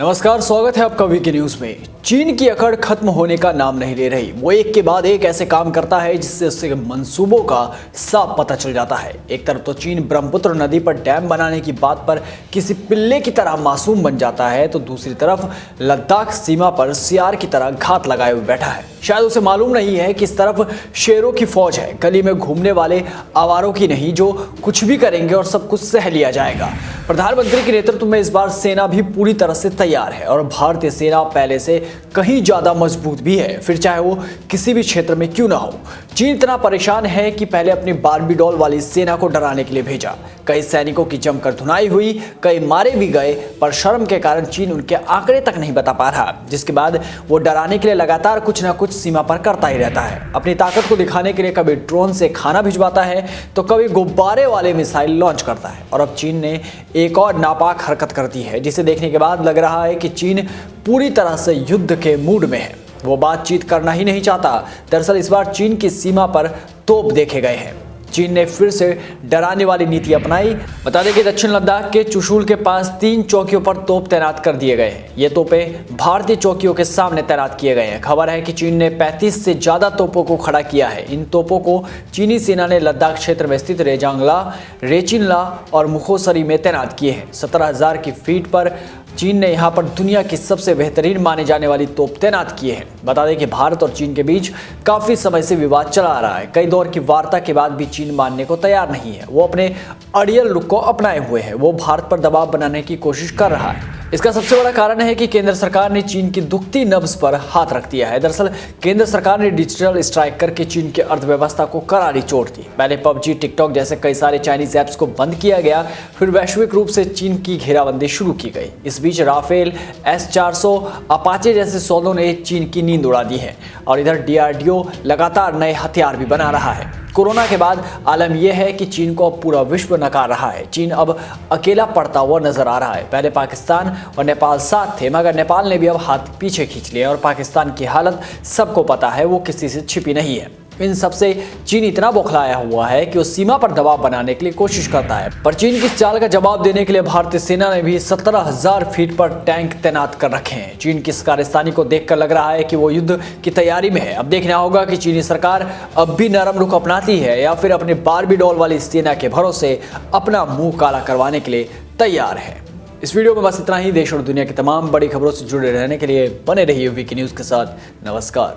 नमस्कार, स्वागत है आपका वीके न्यूज में। चीन की अकड़ खत्म होने का नाम नहीं ले रही। वो एक के बाद एक ऐसे काम करता है जिससे उसके मंसूबों का साफ पता चल जाता है। एक तरफ तो चीन ब्रह्मपुत्र नदी पर डैम बनाने की बात पर किसी पिल्ले की तरह मासूम बन जाता है, तो दूसरी तरफ लद्दाख सीमा पर सियार की तरह घात लगाए हुए बैठा है। शायद उसे मालूम नहीं है कि इस तरफ शेरों की फौज है, गली में घूमने वाले आवारों की नहीं, जो कुछ भी करेंगे और सब कुछ सह लिया जाएगा। प्रधानमंत्री के नेतृत्व में इस बार सेना भी पूरी तरह से तैयार है और भारतीय सेना पहले से कहीं ज्यादा मजबूत भी है, फिर चाहे वो किसी भी क्षेत्र में क्यों ना हो। चीन इतना परेशान है कि पहले अपनी बार्बी डॉल वाली सेना को डराने के लिए भेजा। कई सैनिकों की जमकर धुनाई हुई, कई मारे भी गए, पर शर्म के कारण चीन उनके आंकड़े तक नहीं बता पा रहा, जिसके बाद वो डराने के लिए लगातार कुछ ना कुछ सीमा पर करता ही रहता है। अपनी ताकत को दिखाने के लिए कभी ड्रोन से खाना भिजवाता है तो कभी गुब्बारे वाले मिसाइल लॉन्च करता है। और अब चीन ने एक और नापाक हरकत कर दी है, जिसे देखने के बाद लग रहा है कि चीन पूरी तरह से युद्ध के मूड में है। वो बातचीत करना ही नहीं चाहता। दरअसल इस बार चीन की सीमा पर तोप देखे गए हैं। चीन ने फिर से डराने वाली नीति अपनाई। बता दें कि दक्षिण लद्दाख के चुशूल के पास 3 चौकियों पर तोप तैनात कर दिए गए हैं। ये तोपें भारतीय चौकियों के सामने तैनात किए गए हैं। खबर है कि चीन ने 35 से ज्यादा तोपों को खड़ा किया है। इन तोपों को चीनी सेना ने लद्दाख क्षेत्र में स्थित रेजांगला, रेचिनला और मुखोसरी में तैनात किए हैं। 17,000 की फीट पर चीन ने यहां पर दुनिया की सबसे बेहतरीन माने जाने वाली तोप तैनात किए हैं। बता दें कि भारत और चीन के बीच काफी समय से विवाद चला आ रहा है। कई दौर की वार्ता के बाद भी चीन मानने को तैयार नहीं है। वो अपने अड़ियल रुख को अपनाए हुए है। वो भारत पर दबाव बनाने की कोशिश कर रहा है। इसका सबसे बड़ा कारण है कि केंद्र सरकार ने चीन की दुखती नब्ज पर हाथ रख दिया है। दरअसल केंद्र सरकार ने डिजिटल स्ट्राइक करके चीन की अर्थव्यवस्था को करारी चोट दी। पहले पबजी, टिकटॉक जैसे कई सारे चाइनीज ऐप्स को बंद किया गया, फिर वैश्विक रूप से चीन की घेराबंदी शुरू की गई। इस बीच राफेल, S-400, अपाचे जैसे सौदों ने चीन की नींद उड़ा दी है और इधर DRDO लगातार नए हथियार भी बना रहा है। कोरोना के बाद आलम यह है कि चीन को अब पूरा विश्व नकार रहा है। चीन अब अकेला पड़ता हुआ नजर आ रहा है। पहले पाकिस्तान और नेपाल साथ थे, मगर नेपाल ने भी अब हाथ पीछे खींच लिए और पाकिस्तान की हालत सबको पता है, वो किसी से छिपी नहीं है। इन सबसे चीन इतना बौखलाया हुआ है कि वो सीमा पर दबाव बनाने के लिए कोशिश करता है। पर चीन की इस चाल का जवाब देने के लिए भारतीय सेना ने भी 17,000 फीट पर टैंक तैनात कर रखे हैं। चीन की इस कारस्तानी को देखकर लग रहा है कि वो युद्ध की तैयारी में है। अब देखना होगा कि चीनी सरकार अब भी नरम रुख अपनाती है या फिर अपने बार्बी डॉल वाली सेना के भरोसे अपना मुंह काला करवाने के लिए तैयार है। इस वीडियो में बस इतना ही। देश और दुनिया की तमाम बड़ी खबरों से जुड़े रहने के लिए बने रहिए वीके न्यूज के साथ। नमस्कार।